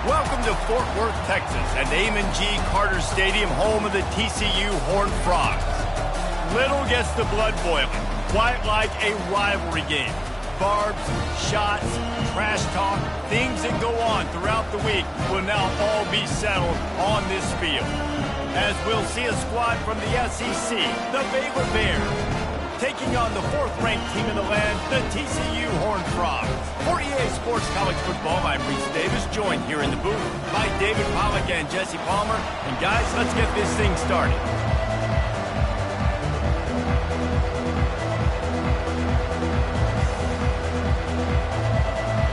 Welcome to Fort Worth, Texas, at Amon G. Carter Stadium, home of the TCU Horned Frogs. Little gets the blood boiling, quite like a rivalry game. Barbs, shots, trash talk, things that go on throughout the week will now all be settled on this field. As we'll see a squad from the SEC, the Baylor Bears, taking on the fourth-ranked team in the land, the TCU Horned Frogs. For EA Sports College Football, I'm Reese Davis, joined here in the booth by David Pollack and Jesse Palmer. And guys, let's get this thing started.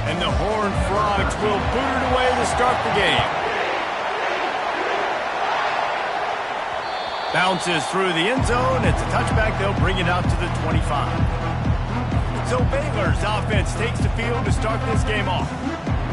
And the Horned Frogs will boot it away to start the game. Bounces through the end zone. It's a touchback. They'll bring it out to the 25. So Baylor's offense takes the field to start this game off.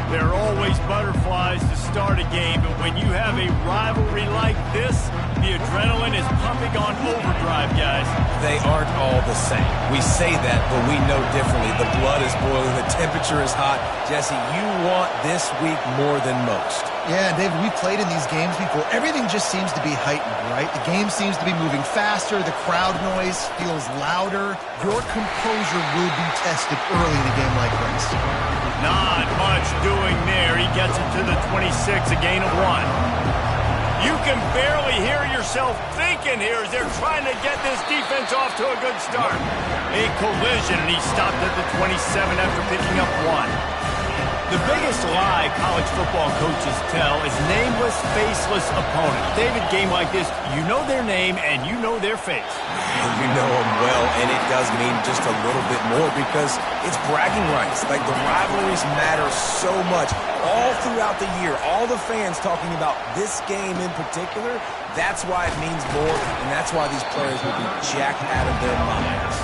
There are always butterflies to start a game, but when you have a rivalry like this, the adrenaline is pumping on overdrive, guys. They aren't all the same. We say that, but we know differently. The blood is boiling. The temperature is hot. Jesse, you want this week more than most. Yeah, David, we've played in these games before. Everything just seems to be heightened, right? The game seems to be moving faster. The crowd noise feels louder. Your composure will be tested early in a game like this. Not much doing there. He gets it to the 26, a gain of 1. You can barely hear yourself thinking here as they're trying to get this defense off to a good start. A collision, and he stopped at the 27 after picking up 1. The biggest lie college football coaches tell is nameless, faceless opponents. David, game like this, you know their name and you know their face. You know them well, and it does mean just a little bit more because it's bragging rights. Like, the rivalries matter so much all throughout the year. All the fans talking about this game in particular, that's why it means more, and that's why these players will be jacked out of their minds.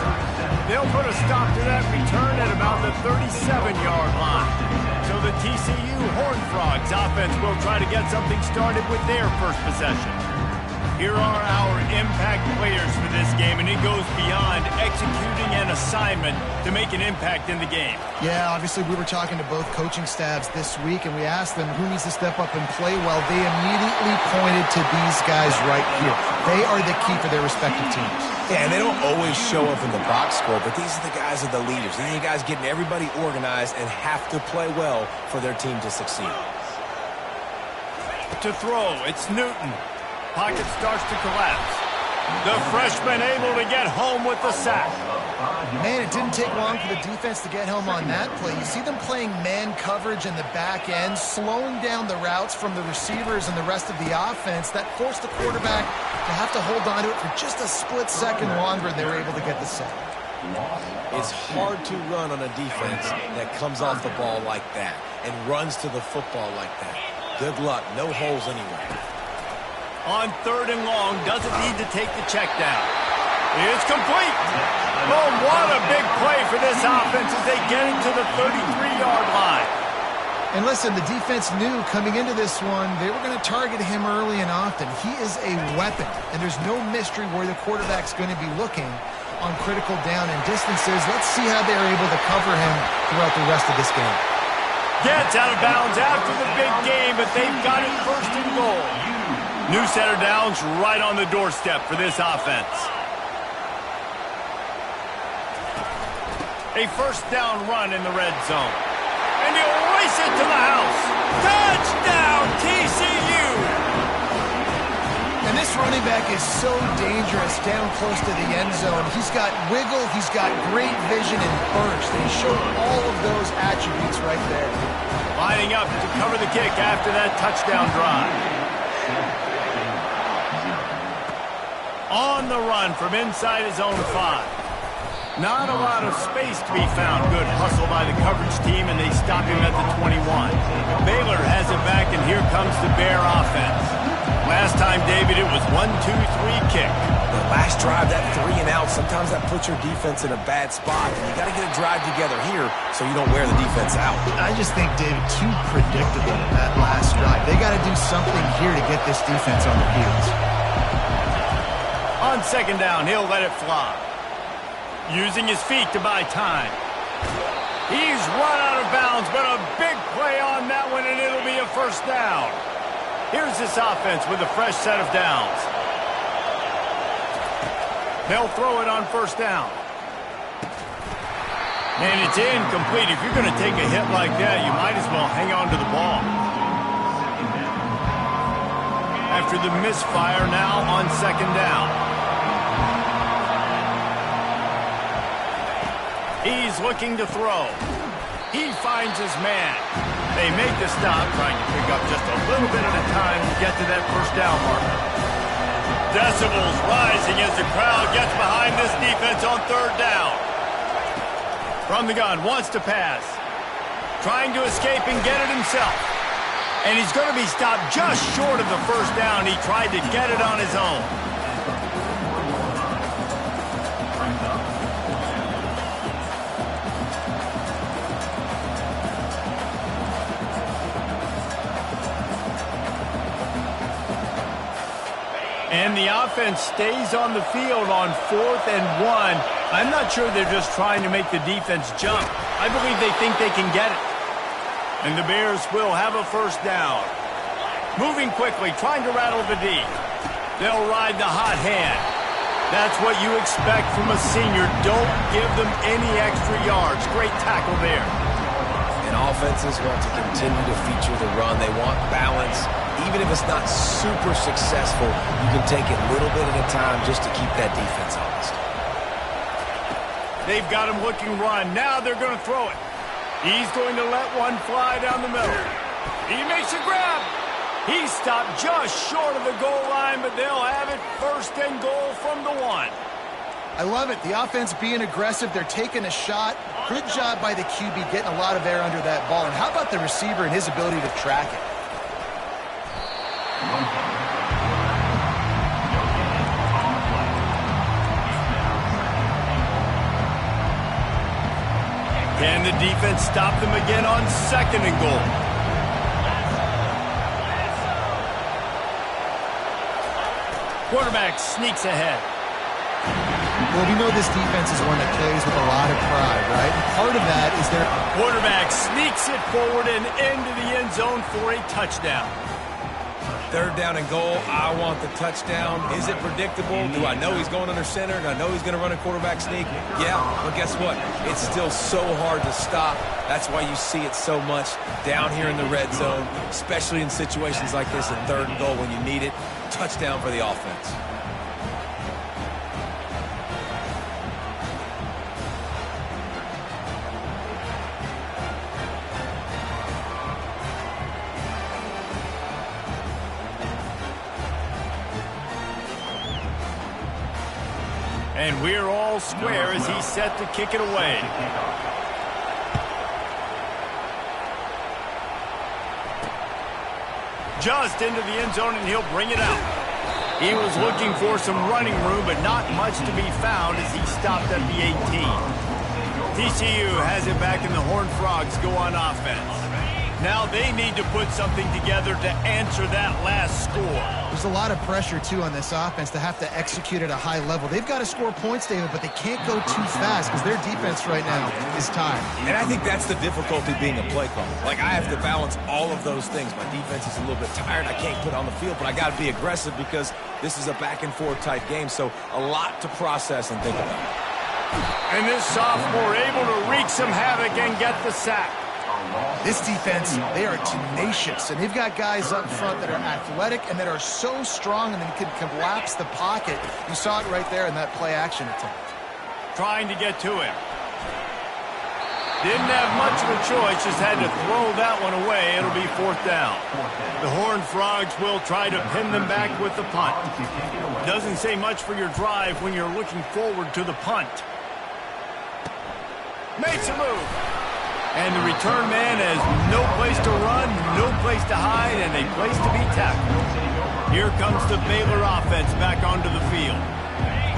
They'll put a stop to that return at about the 37-yard line. So the TCU Horned Frogs offense will try to get something started with their first possession. Here are our impact players for this game, and it goes beyond executing an assignment to make an impact in the game. Yeah, obviously we were talking to both coaching staffs this week, and we asked them who needs to step up and play well. They immediately pointed to these guys right here. They are the key for their respective teams. Yeah, and they don't always show up in the box score, but these are the guys are the leaders. These are the guys getting everybody organized and have to play well for their team to succeed. To throw, it's Newton. Pocket starts to collapse. The freshman able to get home with the sack. Man, it didn't take long for the defense to get home on that play. You see them playing man coverage in the back end, slowing down the routes from the receivers and the rest of the offense. That forced the quarterback to have to hold on to it for just a split second longer, and they were able to get the sack. It's hard to run on a defense that comes off the ball like that and runs to the football like that. Good luck. No holes anywhere. On 3rd and long, doesn't need to take the check down. It's complete. Oh, what a big play for this offense as they get it to the 33-yard line. And listen, the defense knew coming into this one, they were going to target him early and often. He is a weapon, and there's no mystery where the quarterback's going to be looking on critical down and distances. Let's see how they're able to cover him throughout the rest of this game. Gets out of bounds after the big game, but they've got it 1st and goal. New set of downs right on the doorstep for this offense. A first down run in the red zone. And he'll race it to the house. Touchdown, TCU! And this running back is so dangerous down close to the end zone. He's got wiggle, he's got great vision and burst. And he showed all of those attributes right there. Lining up to cover the kick after that touchdown drive. On the run from inside his own 5. Not a lot of space to be found. Good hustle by the coverage team, and they stop him at the 21. Baylor has it back, and here comes the Bear offense. Last time, David, it was 1-2-3 kick. The last drive, that 3 and out, sometimes that puts your defense in a bad spot. And you got to get a drive together here so you don't wear the defense out. I just think, David, too predictable that last drive. They got to do something here to get this defense on their heels. On second down, he'll let it fly. Using his feet to buy time. He's run out of bounds, but a big play on that one, and it'll be a first down. Here's this offense with a fresh set of downs. They'll throw it on first down. And it's incomplete. If you're going to take a hit like that, you might as well hang on to the ball. After the misfire, now on second down. He's looking to throw. He finds his man. They make the stop, trying to pick up just a little bit at a time to get to that first down marker. Decibels rising as the crowd gets behind this defense on third down. From the gun, wants to pass. Trying to escape and get it himself. And he's going to be stopped just short of the first down. He tried to get it on his own. And the offense stays on the field on 4th and 1. I'm not sure they're just trying to make the defense jump. I believe they think they can get it. And the Bears will have a first down. Moving quickly, trying to rattle the D. They'll ride the hot hand. That's what you expect from a senior. Don't give them any extra yards. Great tackle there. And offenses want to continue to feature the run. They want balance. Even if it's not super successful, you can take it little bit at a time just to keep that defense honest. They've got him looking run. Now they're going to throw it. He's going to let one fly down the middle. He makes a grab. He stopped just short of the goal line, but they'll have it first and goal from the 1. I love it. The offense being aggressive. They're taking a shot. Good job by the QB getting a lot of air under that ball. And how about the receiver and his ability to track it? Can the defense stop them again on second and goal? Quarterback sneaks ahead. Well, we know this defense is one that plays with a lot of pride, right? And part of that is their quarterback sneaks it forward and into the end zone for a touchdown. Third down and goal. I want the touchdown. Is it predictable? Do I know he's going under center? Do I know he's going to run a quarterback sneak? Yeah, but guess what? It's still so hard to stop. That's why you see it so much down here in the red zone, especially in situations like this in third and goal when you need it. Touchdown for the offense. And we're all square as he's set to kick it away. Just into the end zone, and he'll bring it out. He was looking for some running room, but not much to be found as he stopped at the 18. TCU has it back, and the Horned Frogs go on offense. Now they need to put something together to answer that last score. There's a lot of pressure, too, on this offense to have to execute at a high level. They've got to score points, David, but they can't go too fast because their defense right now is tired. And I think that's the difficulty being a play caller. Like, I have to balance all of those things. My defense is a little bit tired. I can't put it on the field, but I got to be aggressive because this is a back-and-forth type game, so a lot to process and think about. And this sophomore able to wreak some havoc and get the sack. This defense, they are tenacious, and they've got guys up front that are athletic and that are so strong and they can collapse the pocket. You saw it right there in that play-action attempt. Trying to get to him. Didn't have much of a choice, just had to throw that one away. It'll be 4th down. The Horned Frogs will try to pin them back with the punt. Doesn't say much for your drive when you're looking forward to the punt. Makes a move. And the return man has no place to run, no place to hide, and a place to be tackled. Here comes the Baylor offense back onto the field.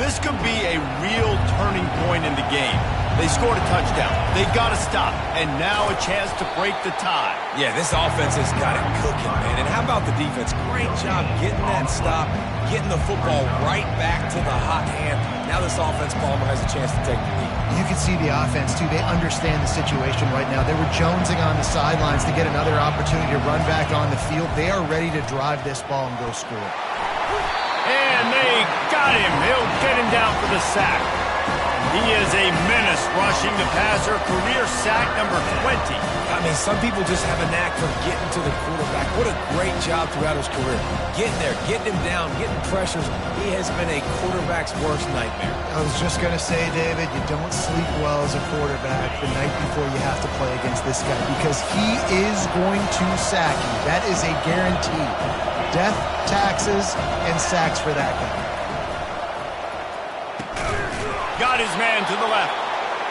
This could be a real turning point in the game. They scored a touchdown. They got to stop. And now a chance to break the tie. Yeah, this offense has got it cooking, man. And how about the defense? Great job getting that stop, getting the football right back to the hot hand. Now this offense, Palmer, has a chance to take the lead. You can see the offense, too. They understand the situation right now. They were jonesing on the sidelines to get another opportunity to run back on the field. They are ready to drive this ball and go score. And they got him. He'll get him down for the sack. He is a menace rushing the passer. Career sack number 20. I mean, some people just have a knack for getting to the quarterback. What a great job throughout his career. Getting there, getting him down, getting pressures. He has been a quarterback's worst nightmare. I was just going to say, David, you don't sleep well as a quarterback the night before you have to play against this guy because he is going to sack you. That is a guarantee. Death, taxes, and sacks for that guy. Got his man to the left.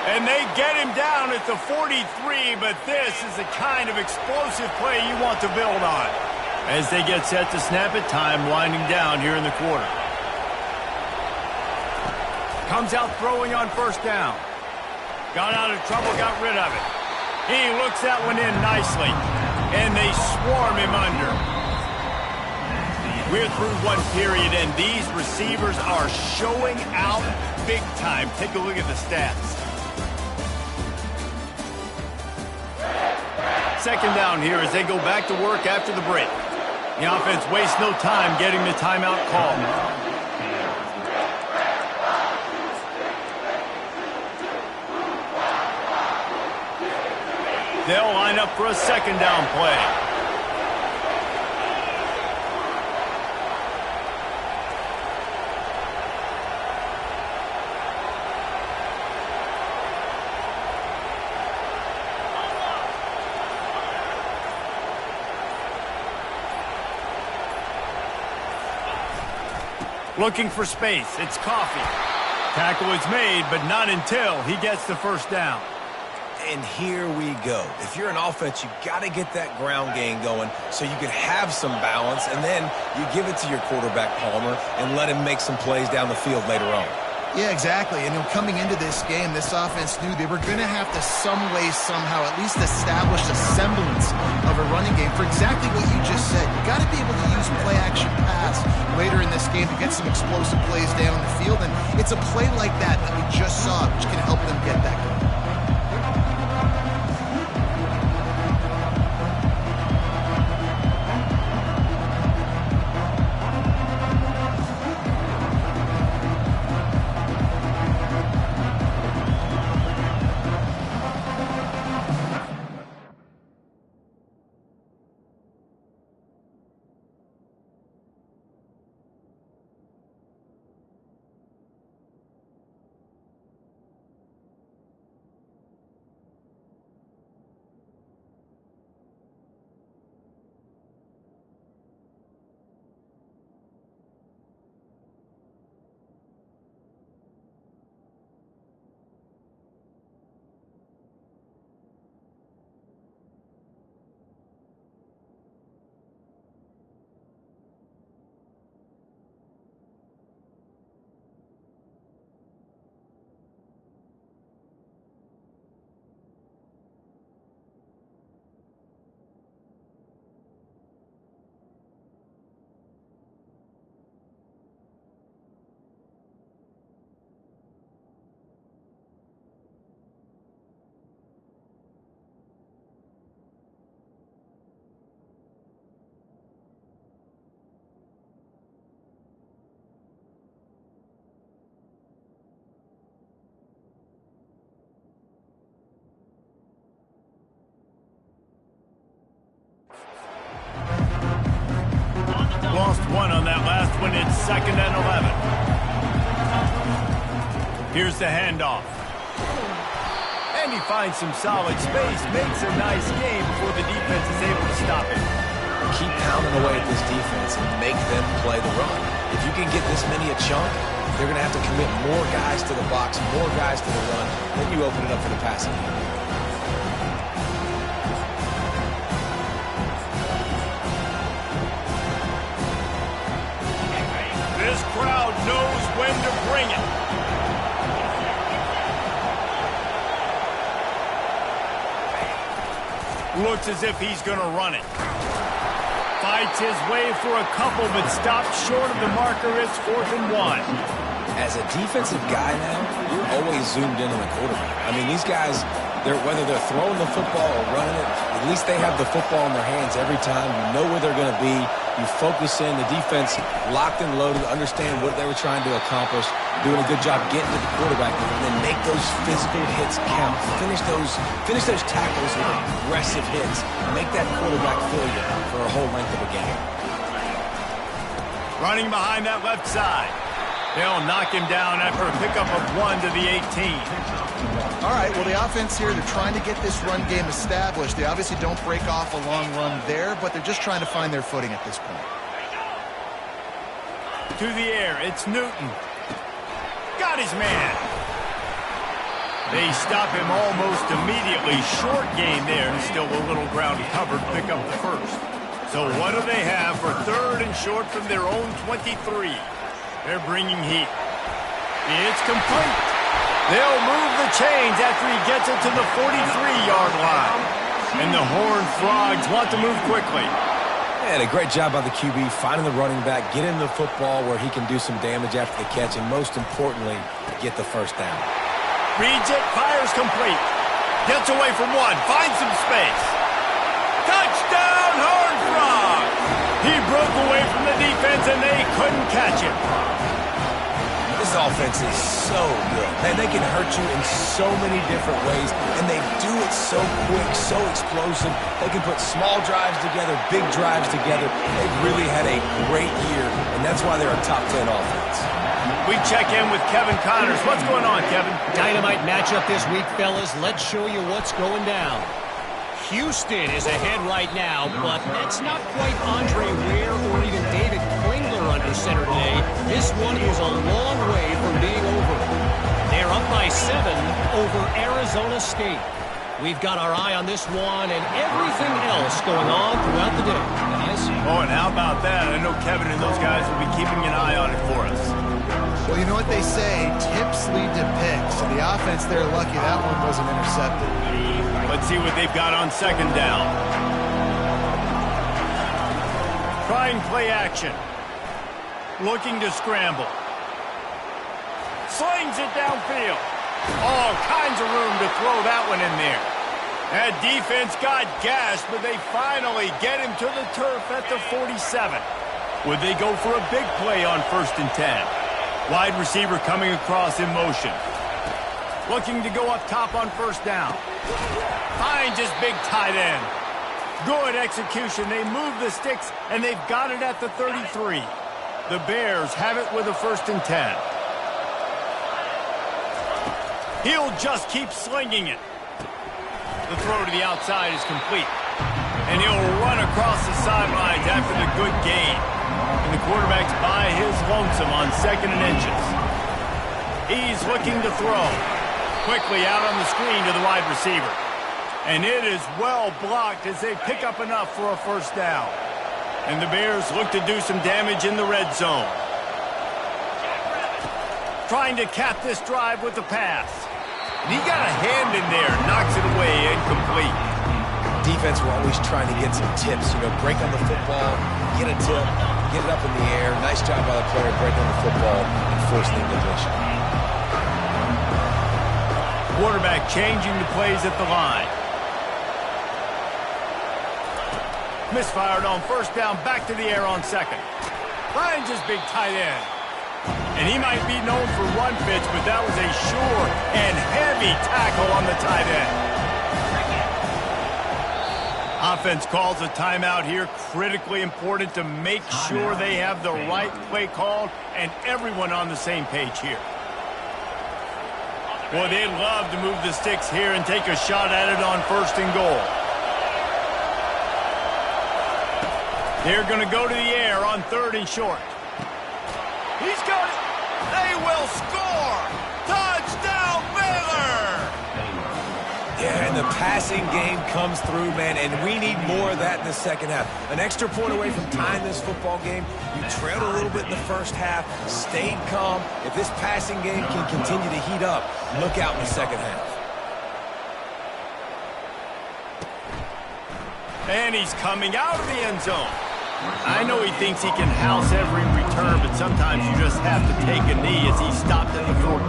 And they get him down at the 43, but this is the kind of explosive play you want to build on. As they get set to snap it, time winding down here in the quarter. Comes out throwing on 1st down. Got out of trouble, got rid of it. He looks that one in nicely. And they swarm him under. We're through one period, and these receivers are showing out big time. Take a look at the stats. 2nd down here as they go back to work after the break. The offense wastes no time getting the timeout call. They'll line up for a 2nd down play. Looking for space. It's Coffee. Tackle is made, but not until he gets the 1st down. And here we go. If you're an offense, you got to get that ground game going so you can have some balance, and then you give it to your quarterback, Palmer, and let him make some plays down the field later on. Yeah, exactly. And coming into this game, this offense knew they were going to have to some way, somehow, at least establish a semblance of a running game for exactly what you just said. You got to be able to use play-action pass later in this game to get some explosive plays down the field. And it's a play like that we just saw, which can help them get that going. Lost one on that last one. It's 2nd and 11. Here's the handoff. And he finds some solid space, makes a nice game before the defense is able to stop him. Keep pounding away at this defense and make them play the run. If you can get this many a chunk, they're going to have to commit more guys to the box, more guys to the run. Then you open it up for the passing game. This crowd knows when to bring it. Looks as if he's going to run it. Fights his way for a couple, but stopped short of the marker. It's 4th and 1. As a defensive guy now, you're always zoomed in on the quarterback. I mean, these guys, whether they're throwing the football or running it, at least they have the football in their hands every time. You know where they're going to be. You focus in. The defense locked and loaded, understand what they were trying to accomplish, doing a good job getting to the quarterback, and then make those physical hits count. Finish those tackles with aggressive hits. Make that quarterback feel you for a whole length of a game. Running behind that left side. They'll knock him down after a pickup of 1 to the 18. All right, well, the offense here, they're trying to get this run game established. They obviously don't break off a long run there, but they're just trying to find their footing at this point. To the air, it's Newton. Got his man. They stop him almost immediately. Short gain there, and still a little ground covered. Pick up the first. So what do they have for 3rd and short from their own 23? They're bringing heat. It's complete. They'll move the chains after he gets it to the 43-yard line. And the Horned Frogs want to move quickly. And a great job by the QB finding the running back, getting the football where he can do some damage after the catch, and most importantly, get the first down. Reads it, fires complete. Gets away from one, finds some space. Touchdown, Horned Frogs! He broke away from the defense, and they couldn't catch him. This offense is so good. Man, they can hurt you in so many different ways, and they do it so quick, so explosive. They can put small drives together, big drives together. They've really had a great year, and that's why they're a top 10 offense. We check in with Kevin Connors. What's going on, Kevin? Dynamite matchup this week, fellas. Let's show you what's going down. Houston is ahead right now, but that's not quite Andre Ware or even David Klingler under center today. This one is a long way from being over. They're up by 7 over Arizona State. We've got our eye on this one and everything else going on throughout the day. Guys? Oh, and how about that? I know Kevin and those guys will be keeping an eye on it for us. Well, you know what they say, tips lead to picks. So the offense, they're lucky that one wasn't intercepted. Let's see what they've got on 2nd down. Trying play action. Looking to scramble. Slings it downfield. All kinds of room to throw that one in there. That defense got gashed, but they finally get him to the turf at the 47. Would they go for a big play on 1st and 10? Wide receiver coming across in motion. Looking to go up top on 1st down. Finds his big tight end. Good execution. They move the sticks, and they've got it at the 33. The Bears have it with a 1st and 10. He'll just keep slinging it. The throw to the outside is complete. And he'll run across the sidelines after the good gain. And the quarterback's by his lonesome on 2nd and inches. He's looking to throw. Quickly out on the screen to the wide receiver. And it is well blocked as they pick up enough for a 1st down. And the Bears look to do some damage in the red zone. Trying to cap this drive with the pass. And he got a hand in there, knocks it away, incomplete. Defense were always trying to get some tips, break on the football, get a tip, get it up in the air. Nice job by the player breaking on the football and forcing the incompletion. Quarterback changing the plays at the line. Misfired on 1st down, back to the air on 2nd. Finds his big tight end. And he might be known for run fits, but that was a sure and heavy tackle on the tight end. Offense calls a timeout here. Critically important to make sure they have the right play called and everyone on the same page here. Boy, they'd love to move the sticks here and take a shot at it on 1st and goal. They're going to go to the air on 3rd and short. He's got it. They will score. Touchdown, Baylor! Yeah, and the passing game comes through, man, and we need more of that in the second half. An extra point away from tying this football game. You trailed a little bit in the first half, stayed calm. If this passing game can continue to heat up, look out in the second half. And he's coming out of the end zone. I know he thinks he can house every return, but sometimes you just have to take a knee as he stopped at the 14.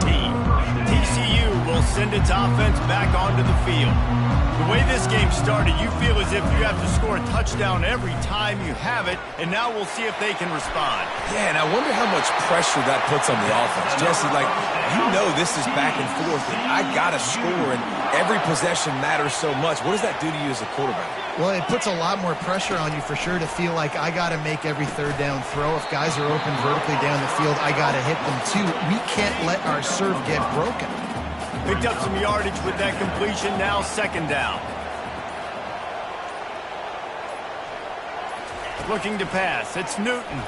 TCU will send its offense back onto the field. The way this game started, you feel as if you have to score a touchdown every time you have it, and now we'll see if they can respond. Yeah, and I wonder how much pressure that puts on the offense. Jesse, like, you know this is back and forth, and I got to score, and every possession matters so much. What does that do to you as a quarterback? Well, it puts a lot more pressure on you for sure to feel like I got to make every 3rd down throw. If guys are open vertically down the field, I got to hit them too. We can't let our serve get broken. Picked up some yardage with that completion. Now 2nd down. Looking to pass. It's Newton.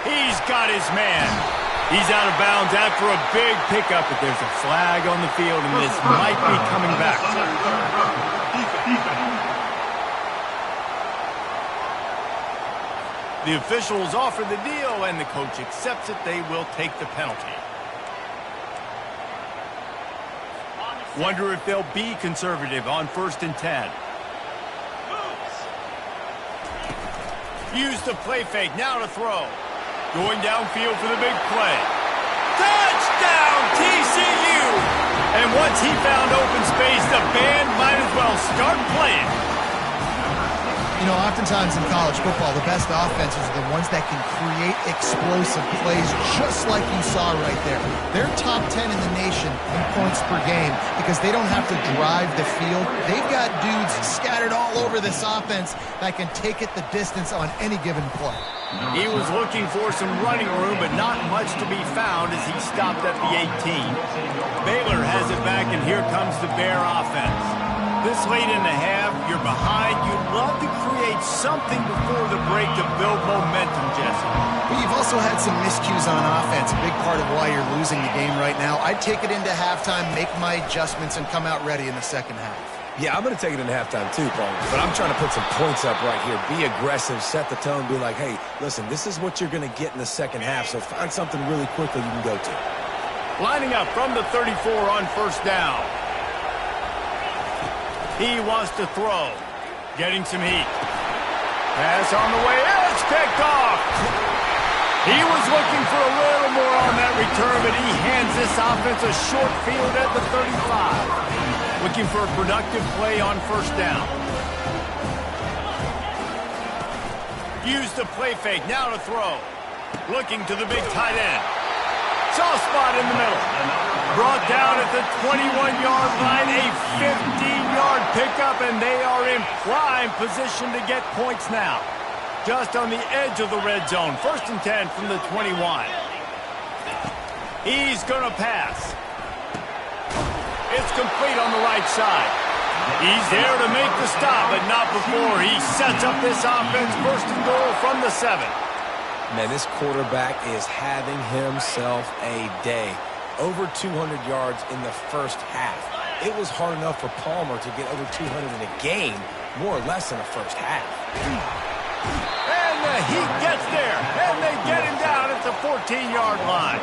He's got his man. He's out of bounds after a big pickup, but there's a flag on the field, and this might be coming back. The officials offer the deal, and the coach accepts it. They will take the penalty. Wonder if they'll be conservative on 1st and 10. Use the play fake, now to throw. Going downfield for the big play. Touchdown, TCU! And once he found open space, the band might as well start playing. You know, oftentimes in college football, the best offenses are the ones that can create explosive plays, just like you saw right there. They're top 10 in the nation in points per game because they don't have to drive the field. They've got dudes scattered all over this offense that can take it the distance on any given play. He was looking for some running room, but not much to be found as he stopped at the 18. Baylor has it back, and here comes the Bear offense. This late in the half, you're behind. You'd love to create something before the break to build momentum, Jesse. But you've also had some miscues on offense, a big part of why you're losing the game right now. I'd take it into halftime, make my adjustments, and come out ready in the second half. Yeah, I'm going to take it into halftime too, Paul. But I'm trying to put some points up right here. Be aggressive, set the tone, be like, hey, listen, this is what you're going to get in the second half, so find something really quickly you can go to. Lining up from the 34 on 1st down. He wants to throw. Getting some heat. Pass on the way. It's picked off. He was looking for a little more on that return, but he hands this offense a short field at the 35. Looking for a productive play on 1st down. Use the play fake. Now to throw. Looking to the big tight end. Soft spot in the middle. Brought down at the 21-yard line. A 15-yard pickup, and they are in prime position to get points now. Just on the edge of the red zone. 1st and 10 from the 21. He's going to pass. It's complete on the right side. He's there to make the stop, but not before he sets up this offense. 1st and goal from the 7. Man, this quarterback is having himself a day. Over 200 yards in the first half. It was hard enough for Palmer to get over 200 in a game, more or less in the first half. And the heat gets there, and they get him down at the 14-yard line.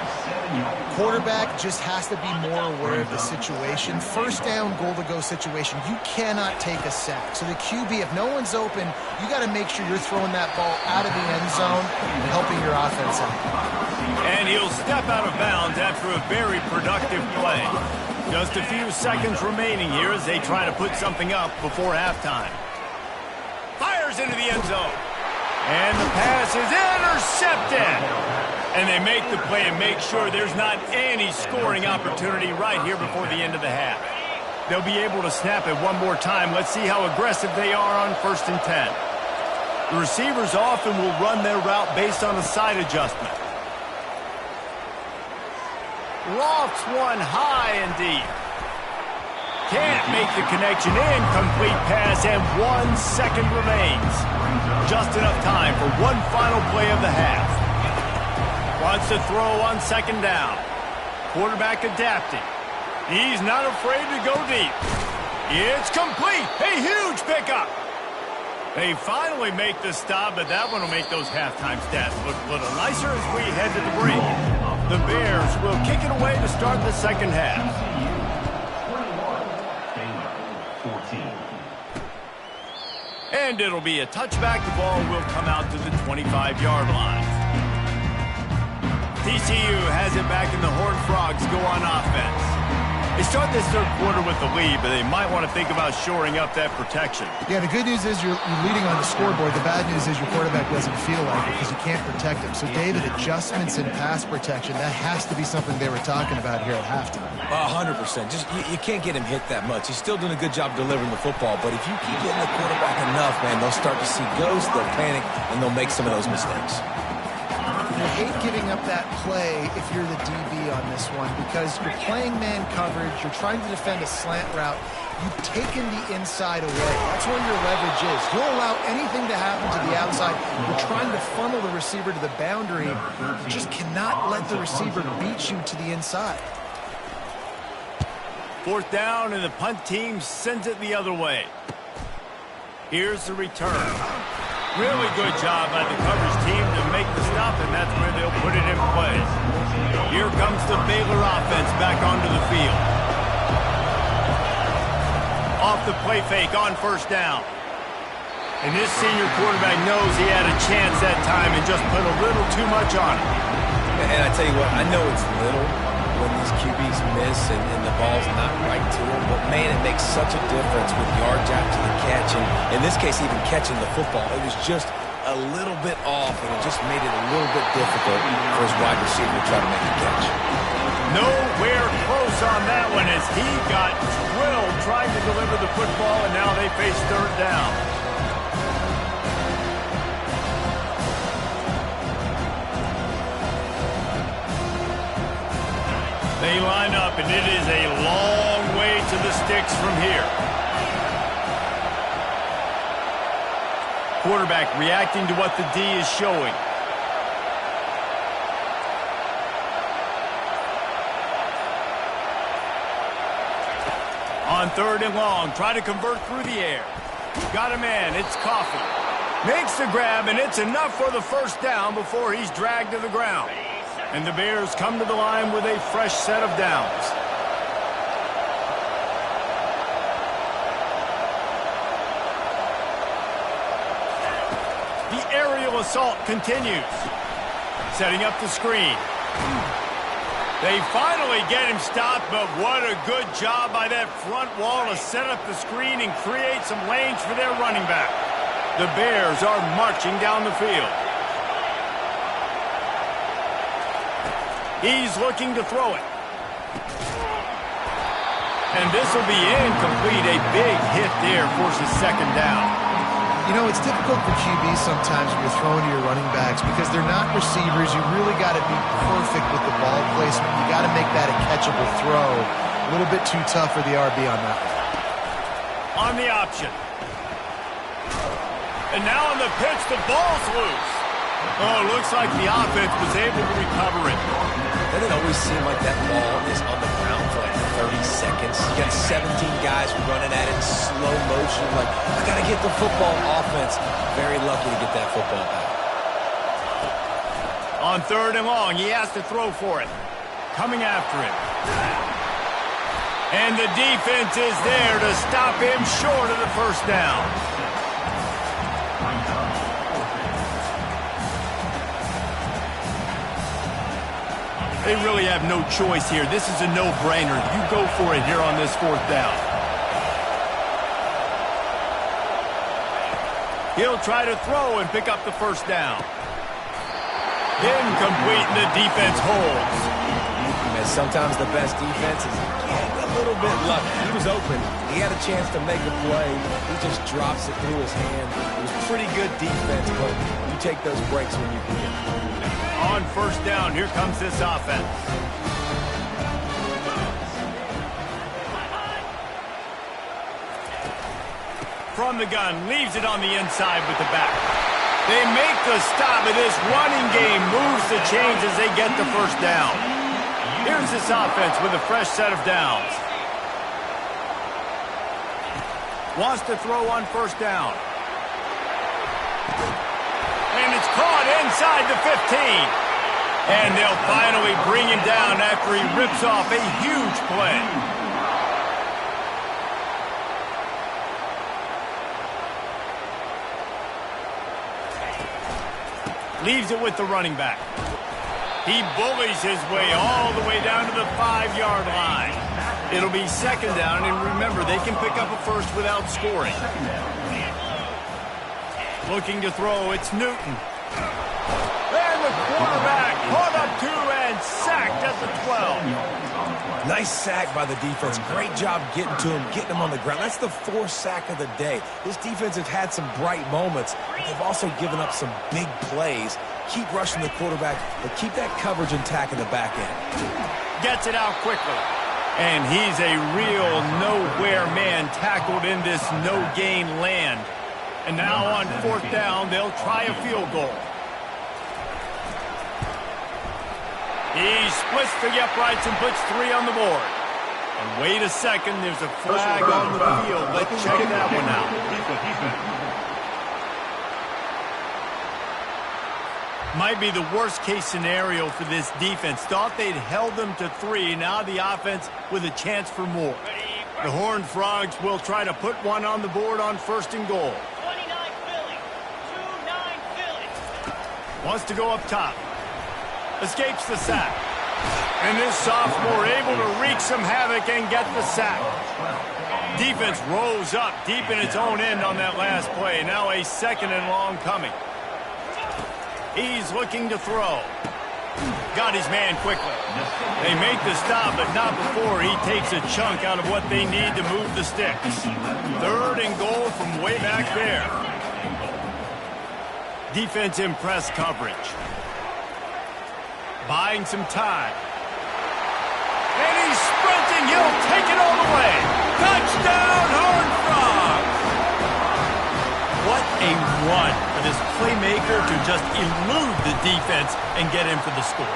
Quarterback just has to be more aware of the situation. 1st down, goal-to-go situation. You cannot take a sack. So the QB, if no one's open, you got to make sure you're throwing that ball out of the end zone and helping your offense out. And he'll step out of bounds after a very productive play. Just a few seconds remaining here as they try to put something up before halftime. Fires into the end zone. And the pass is intercepted. And they make the play and make sure there's not any scoring opportunity right here before the end of the half. They'll be able to snap it one more time. Let's see how aggressive they are on 1st and 10. The receivers often will run their route based on a side adjustment. Lofts one high and deep. Can't make the connection. Incomplete pass, and 1 second remains. Just enough time for one final play of the half. Wants to throw on 2nd down. Quarterback adapting. He's not afraid to go deep. It's complete. A huge pickup. They finally make the stop, but that one will make those halftime stats look a little nicer as we head to the break. The Bears will kick it away to start the 2nd half. And it'll be a touchback. The ball will come out to the 25-yard line. TCU has it back, and the Horned Frogs go on offense. They start this 3rd quarter with the lead, but they might want to think about shoring up that protection. Yeah, the good news is you're leading on the scoreboard. The bad news is your quarterback doesn't feel like it because you can't protect him. So, David, adjustments in pass protection, that has to be something they were talking about here at halftime. 100%. Just you can't get him hit that much. He's still doing a good job delivering the football, but if you keep getting the quarterback enough, man, they'll start to see ghosts, they'll panic, and they'll make some of those mistakes. You hate giving up that play if you're the DB on this one because you're playing man coverage, you're trying to defend a slant route, you've taken the inside away. That's where your leverage is. You'll allow anything to happen to the outside. You're trying to funnel the receiver to the boundary. You just cannot let the receiver beat you to the inside. 4th down, and the punt team sends it the other way. Here's the return. Really good job by the coverage team to make the stop, and that's where they'll put it in play. Here comes the Baylor offense back onto the field. Off the play fake on 1st down. And this senior quarterback knows he had a chance that time and just put a little too much on it. And I tell you what, I know it's little when these QBs miss and the ball's not right to them, but man, it makes such a difference with yards after the catch, and in this case, even catching the football. It was just a little bit off, and it just made it a little bit difficult for his wide receiver to try to make the catch. Nowhere close on that one as he got drilled trying to deliver the football, and now they face 3rd down. They line up, and it is a long way to the sticks from here. Quarterback reacting to what the D is showing. On 3rd and long, try to convert through the air. Got a man, it's Coffee. Makes the grab, and it's enough for the 1st down before he's dragged to the ground. And the Bears come to the line with a fresh set of downs. The aerial assault continues. Setting up the screen. They finally get him stopped, but what a good job by that front wall to set up the screen and create some lanes for their running back. The Bears are marching down the field. He's looking to throw it. And this will be incomplete. A big hit there forces 2nd down. You know, it's difficult for QBs sometimes when you're throwing to your running backs because they're not receivers. You really got to be perfect with the ball placement. You got to make that a catchable throw. A little bit too tough for the RB on that one. On the option. And now on the pitch, the ball's loose. Oh, looks like the offense was able to recover it. Doesn't it always seem like that ball is on the ground for like 30 seconds? You got 17 guys running at it in slow motion. Like, I got to get the football. Offense, very lucky to get that football back. On 3rd and long, he has to throw for it. Coming after him. And the defense is there to stop him short of the 1st down. They really have no choice here. This is a no-brainer. You go for it here on this 4th down. He'll try to throw and pick up the 1st down. Incomplete, and the defense holds. And sometimes the best defense is getting a little bit lucky. He was open. He had a chance to make a play. He just drops it through his hand. It was pretty good defense, but you take those breaks when you can get them. On first down, here comes this offense. From the gun, leaves it on the inside with the back. They make the stop, and this running game moves the chains as they get the first down. Here's this offense with a fresh set of downs. Wants to throw on first down. And it's caught inside the 15. And they'll finally bring him down after he rips off a huge play. Leaves it with the running back. He bullies his way all the way down to the 5-yard line. It'll be second down, and remember, they can pick up a first without scoring. Looking to throw, it's Newton. And the quarterback caught up to and sacked at the 12. Nice sack by the defense. Great job getting to him, getting him on the ground. That's the 4th sack of the day. This defense has had some bright moments, but they've also given up some big plays. Keep rushing the quarterback, but keep that coverage intact in the back end. Gets it out quickly. And he's a real nowhere man tackled in this no-gain land. And now on 4th down, they'll try a field goal. He splits the uprights and puts 3 on the board. And wait a second, there's a flag on the field. Let's check that one out. Might be the worst-case scenario for this defense. Thought they'd held them to 3. Now the offense with a chance for more. The Horned Frogs will try to put one on the board on 1st and goal. 29 Philly. 2-9 Philly. Wants to go up top. Escapes the sack. And this sophomore able to wreak some havoc and get the sack. Defense rose up deep in its own end on that last play. Now a 2nd and long coming. He's looking to throw. Got his man quickly. They make the stop, but not before he takes a chunk out of what they need to move the sticks. 3rd and goal from way back there. Defense in press coverage. Buying some time. And he's sprinting. He'll take it all the way. Touchdown, Horned Frogs! What a run for this playmaker to just elude the defense and get in for the score.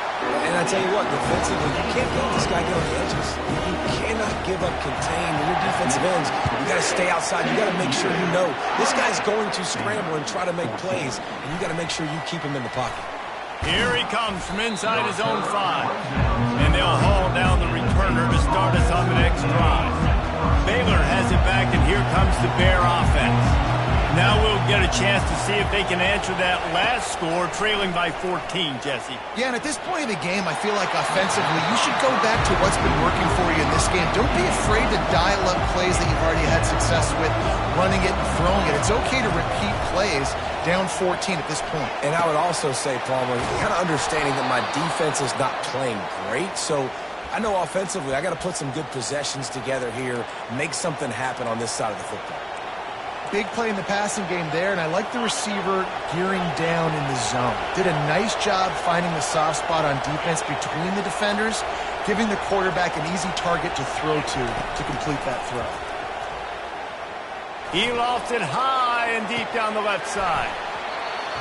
And I tell you what, defensively, you can't let this guy get on the edges. You cannot give up contain when your defensive ends. You got to stay outside. You got to make sure you know this guy's going to scramble and try to make plays, and you got to make sure you keep him in the pocket. Here he comes from inside his own 5. And they'll haul down the returner to start us on the next drive. Baylor has it back, and here comes the Bear offense. Now we'll get a chance to see if they can answer that last score, trailing by 14, Jesse. Yeah, and at this point of the game, I feel like offensively, you should go back to what's been working for you in this game. Don't be afraid to dial up plays that you've already had success with, running it and throwing it. It's okay to repeat plays down 14 at this point. And I would also say, Palmer, kind of understanding that my defense is not playing great, so I know offensively I got to put some good possessions together here, make something happen on this side of the football. Big play in the passing game there, and I like the receiver gearing down in the zone. Did a nice job finding the soft spot on defense between the defenders, giving the quarterback an easy target to throw to complete that throw. He lofts it high and deep down the left side.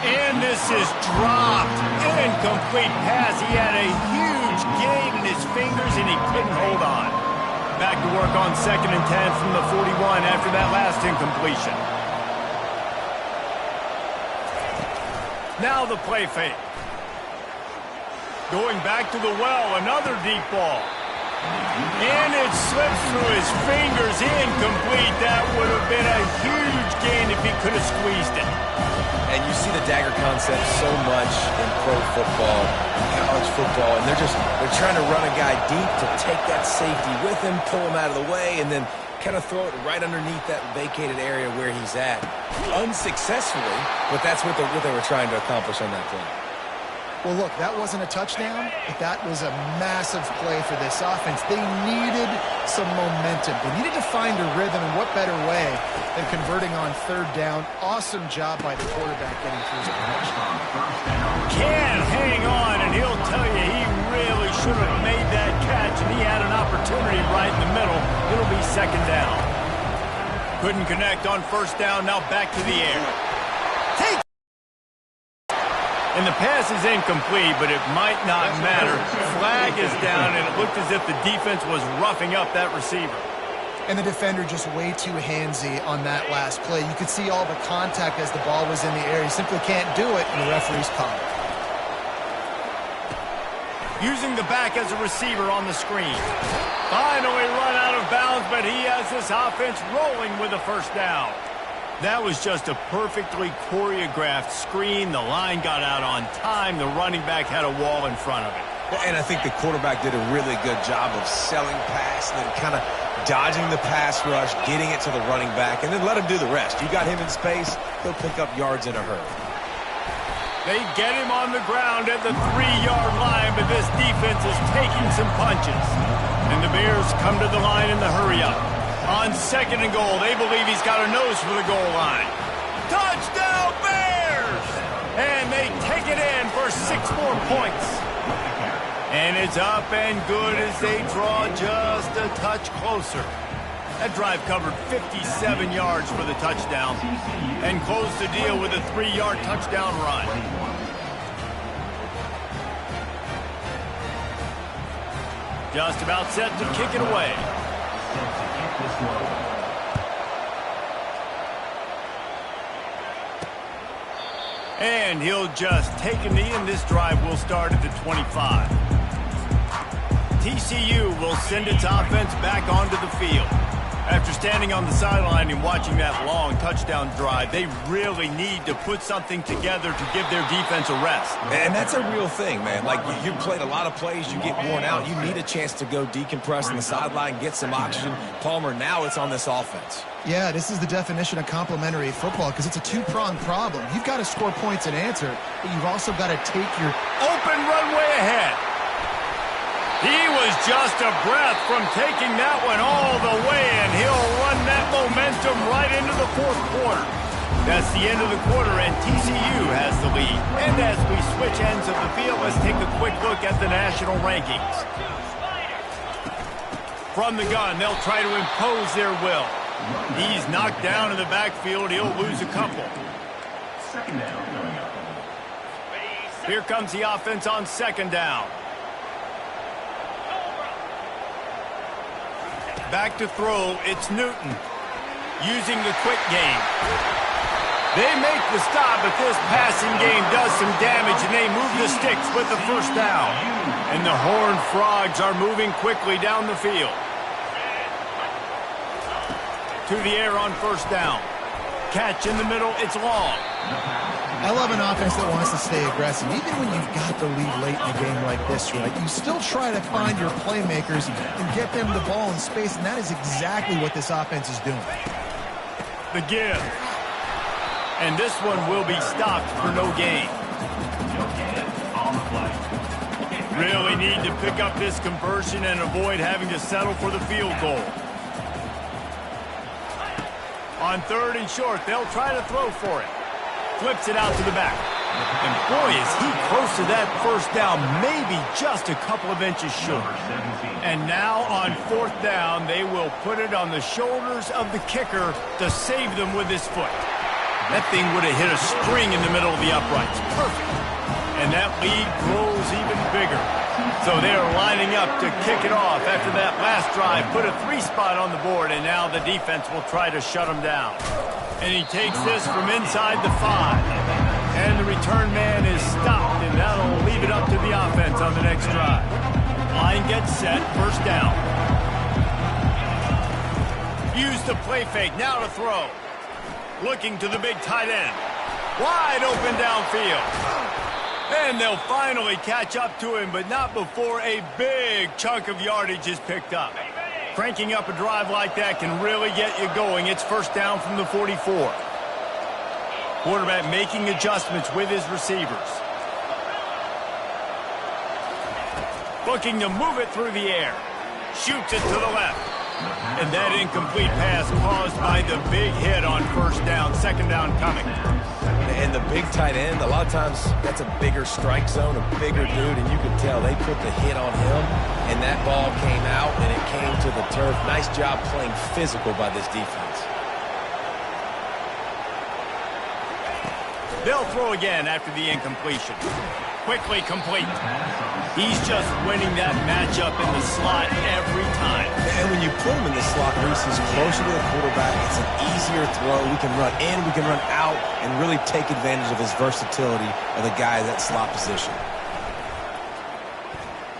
And this is dropped. Incomplete pass. He had a huge gain in his fingers, and he couldn't hold on. Back to work on 2nd and 10 from the 41 after that last incompletion. Now the play fake. Going back to the well, another deep ball. And it slips through his fingers, incomplete. That would have been a huge gain if he could have squeezed it. And you see the dagger concept so much in pro football, in college football, and they're trying to run a guy deep to take that safety with him, pull him out of the way, and then kind of throw it right underneath that vacated area where he's at. Unsuccessfully, but that's what they were trying to accomplish on that play. Well, look, that wasn't a touchdown, but that was a massive play for this offense. They needed some momentum. They needed to find a rhythm, and what better way than converting on third down. Awesome job by the quarterback getting through his protection. Can't hang on, and he'll tell you he really should have made that catch, and he had an opportunity right in the middle. It'll be second down. Couldn't connect on first down, now back to the air. And the pass is incomplete, but it might not matter. Flag is down, and it looked as if the defense was roughing up that receiver. And the defender just way too handsy on that last play. You could see all the contact as the ball was in the air. He simply can't do it, and the referee's called. Using the back as a receiver on the screen. Finally run out of bounds, but he has this offense rolling with a first down. That was just a perfectly choreographed screen. The line got out on time. The running back had a wall in front of it. And I think the quarterback did a really good job of selling pass and then kind of dodging the pass rush, getting it to the running back, and then let him do the rest. You got him in space, he'll pick up yards in a hurry. They get him on the ground at the 3-yard line, but this defense is taking some punches. And the Bears come to the line in the hurry-up. On second and goal, they believe he's got a nose for the goal line. Touchdown, Bears! And they take it in for 6 more points. And it's up and good as they draw just a touch closer. That drive covered 57 yards for the touchdown and closed the deal with a 3-yard touchdown run. Just about set to kick it away. And he'll just take a knee, and this drive will start at the 25. TCU will send its offense back onto the field. After standing on the sideline and watching that long touchdown drive, they really need to put something together to give their defense a rest. And that's a real thing, man. Like, you played a lot of plays, you get worn out, you need a chance to go decompress on the sideline, get some oxygen. Palmer, now it's on this offense. Yeah, this is the definition of complementary football because it's a two-pronged problem. You've got to score points and answer, but you've also got to take your open runway ahead. He was just a breath from taking that one all the way, and he'll run that momentum right into the fourth quarter. That's the end of the quarter, and TCU has the lead. And as we switch ends of the field, let's take a quick look at the national rankings. From the gun, they'll try to impose their will. He's knocked down in the backfield. He'll lose a couple. Here comes the offense on second down. Back to throw, it's Newton using the quick game. They make the stop, but this passing game does some damage, and they move the sticks with the first down. And the Horned Frogs are moving quickly down the field. To the air on first down. Catch in the middle, it's long. I love an offense that wants to stay aggressive. Even when you've got the lead late in a game like this, right, you still try to find your playmakers and get them the ball in space, and that is exactly what this offense is doing. The give. And this one will be stopped for no gain. Really need to pick up this conversion and avoid having to settle for the field goal. On third and short, they'll try to throw for it. Flips it out to the back. And boy, is he close to that first down, maybe just a couple of inches short. And now on fourth down, they will put it on the shoulders of the kicker to save them with his foot. That thing would have hit a string in the middle of the uprights. Perfect. And that lead grows even bigger. So they are lining up to kick it off after that last drive. Put a 3-spot on the board, and now the defense will try to shut him down. And he takes this from inside the 5. And the return man is stopped, and that'll leave it up to the offense on the next drive. Line gets set, first down. Use the play fake, now to throw. Looking to the big tight end. Wide open downfield. And they'll finally catch up to him, but not before a big chunk of yardage is picked up. Cranking up a drive like that can really get you going. It's first down from the 44. Quarterback making adjustments with his receivers. Looking to move it through the air. Shoots it to the left. And that incomplete pass caused by the big hit on first down. Second down coming. And the big tight end, a lot of times that's a bigger strike zone, a bigger dude, and you can tell they put the hit on him, and that ball came out, and it came to the turf. Nice job playing physical by this defense. They'll throw again after the incompletion. Quickly complete. He's just winning that matchup in the slot every time. And when you put him in the slot, Reese, he's closer to the quarterback. It's an easier throw. We can run in, we can run out, and really take advantage of his versatility of the guy in that slot position.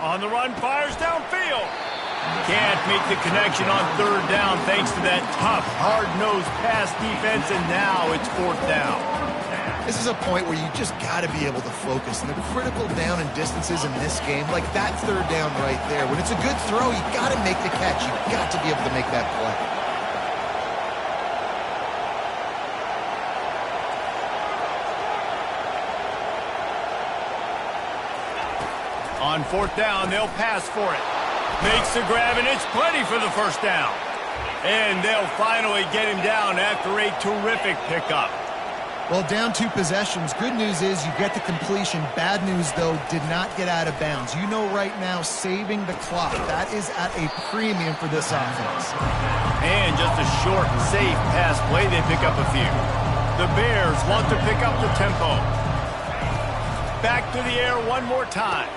On the run, fires downfield. Can't make the connection on third down thanks to that tough, hard-nosed pass defense, and now it's fourth down. This is a point where you just got to be able to focus. And the critical down and distances in this game, like that third down right there, when it's a good throw, you got to make the catch. You got to be able to make that play. On fourth down, they'll pass for it. Makes the grab, and it's plenty for the first down. And they'll finally get him down after a terrific pickup. Well, down 2 possessions. Good news is you get the completion. Bad news, though, did not get out of bounds. You know right now, saving the clock. That is at a premium for this offense. And just a short, safe pass play, they pick up a few. The Bears want to pick up the tempo. Back to the air one more time.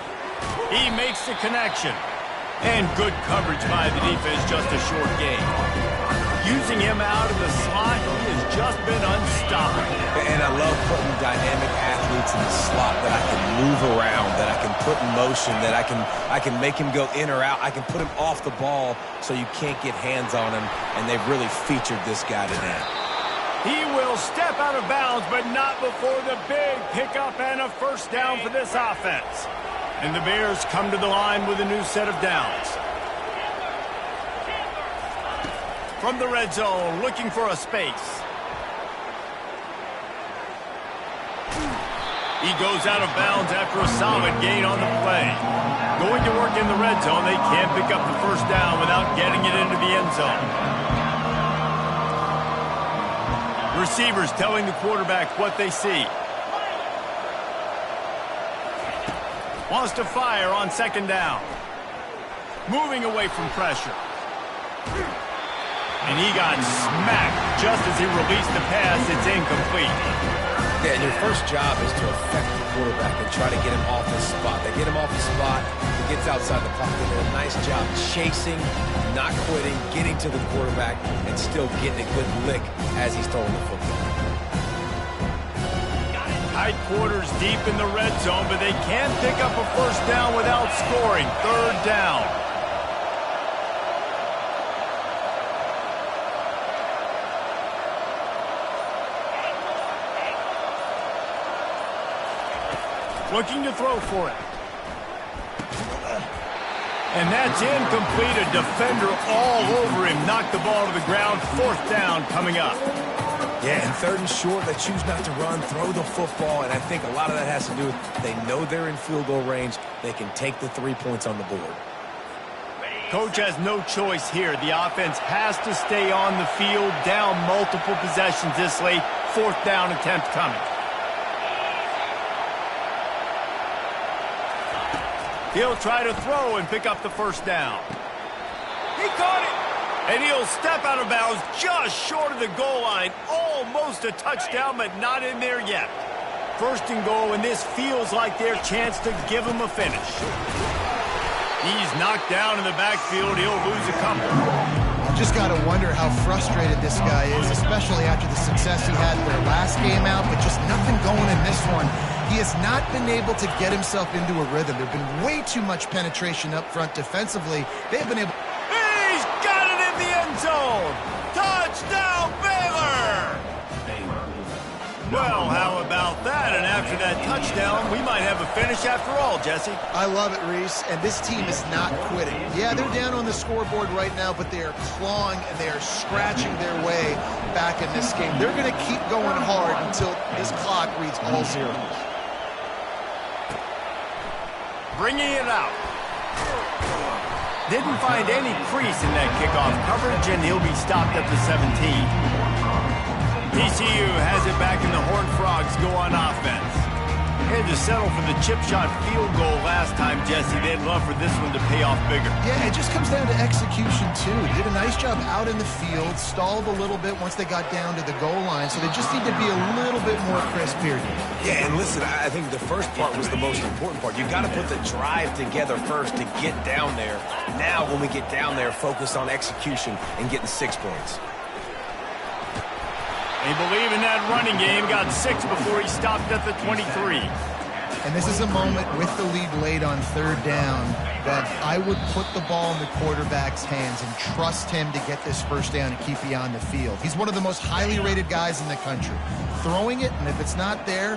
He makes the connection. And good coverage by the defense, just a short gain. Using him out of the slot, he has just been unstoppable. And I love putting dynamic athletes in the slot that I can move around, that I can put in motion, that I can make him go in or out. I can put him off the ball so you can't get hands on him, and they've really featured this guy today. He will step out of bounds, but not before the big pickup and a first down for this offense. And the Bears come to the line with a new set of downs. From the red zone, looking for a space. He goes out of bounds after a solid gain on the play. Going to work in the red zone, they can't pick up the first down without getting it into the end zone. Receivers telling the quarterback what they see. Wants to fire on second down. Moving away from pressure. And he got smacked just as he released the pass. It's incomplete. Yeah, and your first job is to affect the quarterback and try to get him off his spot. They get him off his spot. He gets outside the pocket. They do a nice job chasing, not quitting, getting to the quarterback, and still getting a good lick as he's throwing the football. Tight quarters deep in the red zone, but they can't pick up a first down without scoring. Third down. Looking to throw for it. And that's incomplete. A defender all over him. Knocked the ball to the ground. Fourth down coming up. Yeah, and third and short, they choose not to run, throw the football, and I think a lot of that has to do with they know they're in field goal range. They can take the 3 points on the board. Coach has no choice here. The offense has to stay on the field, down multiple possessions this late. Fourth down attempt coming. He'll try to throw and pick up the first down. He caught it. And he'll step out of bounds just short of the goal line. Almost a touchdown, but not in there yet. First and goal, and this feels like their chance to give him a finish. He's knocked down in the backfield. He'll lose a couple. Just got to wonder how frustrated this guy is, especially after the success he had their last game out, but just nothing going in this one. He has not been able to get himself into a rhythm. There's been way too much penetration up front defensively. They've been able... He's got it in the end zone! Touchdown, Baylor! Well, how about that? And after that touchdown, we might have a finish after all, Jesse. I love it, Reese, and this team is not quitting. Yeah, they're down on the scoreboard right now, but they are clawing and they are scratching their way back in this game. They're going to keep going hard until this clock reads all zeros. Bringing it out. Didn't find any crease in that kickoff coverage, and he'll be stopped at the 17. TCU has it back, and the Horned Frogs go on offense. They had to settle for the chip shot field goal last time, Jesse. They'd love for this one to pay off bigger. Yeah, it just comes down to execution, too. They did a nice job out in the field, stalled a little bit once they got down to the goal line, so they just need to be a little bit more crisp here. Yeah, and listen, I think the first part was the most important part. You've got to put the drive together first to get down there. Now, when we get down there, focus on execution and getting 6 points. They believe in that running game. Got 6 before he stopped at the 23. And this is a moment with the lead late on third down that I would put the ball in the quarterback's hands and trust him to get this first down and keep you on the field. He's one of the most highly rated guys in the country. Throwing it, and if it's not there,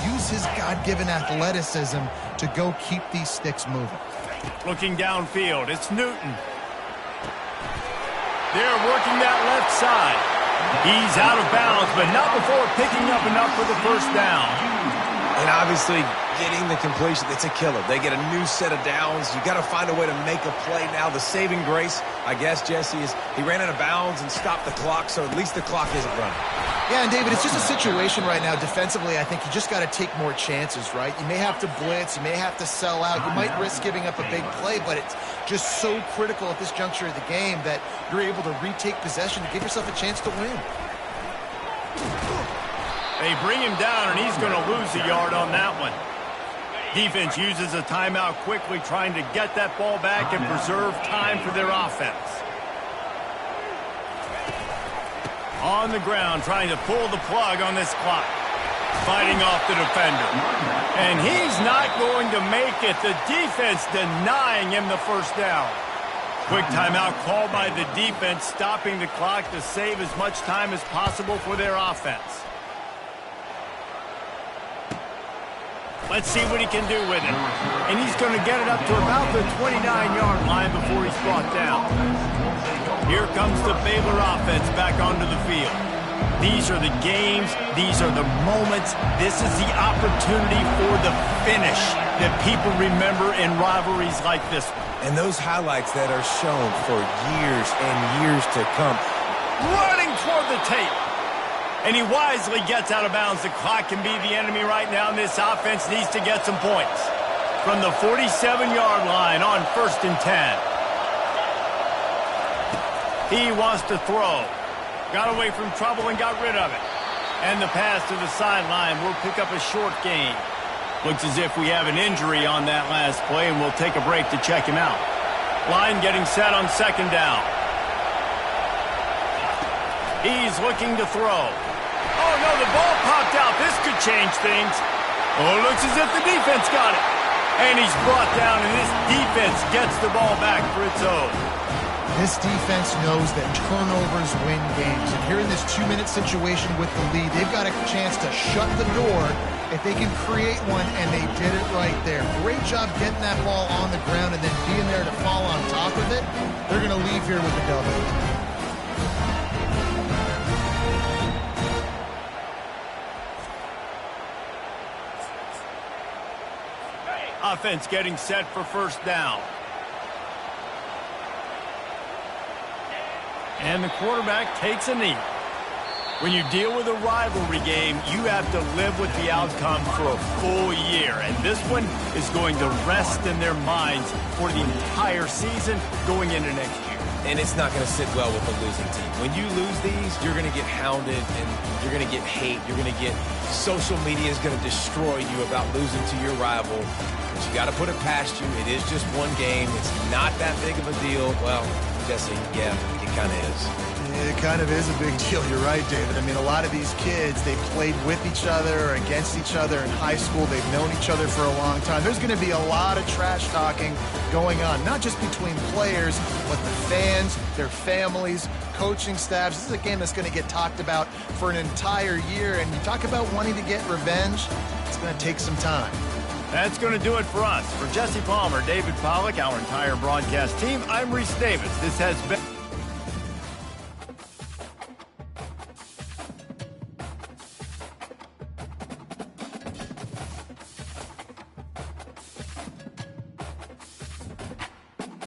use his God-given athleticism to go keep these sticks moving. Looking downfield, it's Newton. They're working that left side. He's out of bounds, but not before picking up enough for the first down. And obviously, getting the completion, it's a killer. They get a new set of downs. You got to find a way to make a play now. The saving grace, I guess, Jesse, is he ran out of bounds and stopped the clock, so at least the clock isn't running. Yeah, and David, it's just a situation right now defensively. I think you just got to take more chances, right? You may have to blitz. You may have to sell out. You might risk giving up a big play, but it's just so critical at this juncture of the game that you're able to retake possession to give yourself a chance to win. They bring him down, and he's going to lose a yard on that one. Defense uses a timeout quickly, trying to get that ball back and preserve time for their offense. On the ground, trying to pull the plug on this clock. Fighting off the defender. And he's not going to make it. The defense denying him the first down. Quick timeout called by the defense, stopping the clock to save as much time as possible for their offense. Let's see what he can do with it. And he's going to get it up to about the 29-yard line before he's brought down. Here comes the Baylor offense back onto the field. These are the games. These are the moments. This is the opportunity for the finish that people remember in rivalries like this one. And those highlights that are shown for years and years to come. Running toward the tape. And he wisely gets out of bounds. The clock can be the enemy right now, and this offense needs to get some points. From the 47-yard line on 1st and 10. He wants to throw. Got away from trouble and got rid of it. And the pass to the sideline will pick up a short gain. Looks as if we have an injury on that last play, and we'll take a break to check him out. Line getting set on 2nd down. He's looking to throw. Oh, no, the ball popped out. This could change things. Oh, looks as if the defense got it. And he's brought down, and this defense gets the ball back for its own. This defense knows that turnovers win games. And here in this 2-minute situation with the lead, they've got a chance to shut the door if they can create one, and they did it right there. Great job getting that ball on the ground and then being there to fall on top of it. They're going to leave here with a W. Offense getting set for 1st down. And the quarterback takes a knee. When you deal with a rivalry game, you have to live with the outcome for a full year. And this one is going to rest in their minds for the entire season going into next year. And it's not going to sit well with the losing team. When you lose these, you're going to get hounded and you're going to get hate. You're going to get social media is going to destroy you about losing to your rival. But you got to put it past you. It is just one game. It's not that big of a deal. Well, Jesse, yeah, it kind of is. It kind of is a big deal. You're right, David. I mean, a lot of these kids, they played with each other or against each other in high school. They've known each other for a long time. There's going to be a lot of trash talking going on, not just between players, but the fans, their families, coaching staffs. This is a game that's going to get talked about for an entire year. And you talk about wanting to get revenge, it's going to take some time. That's going to do it for us. For Jesse Palmer, David Pollack, our entire broadcast team, I'm Reese Davis. This has been...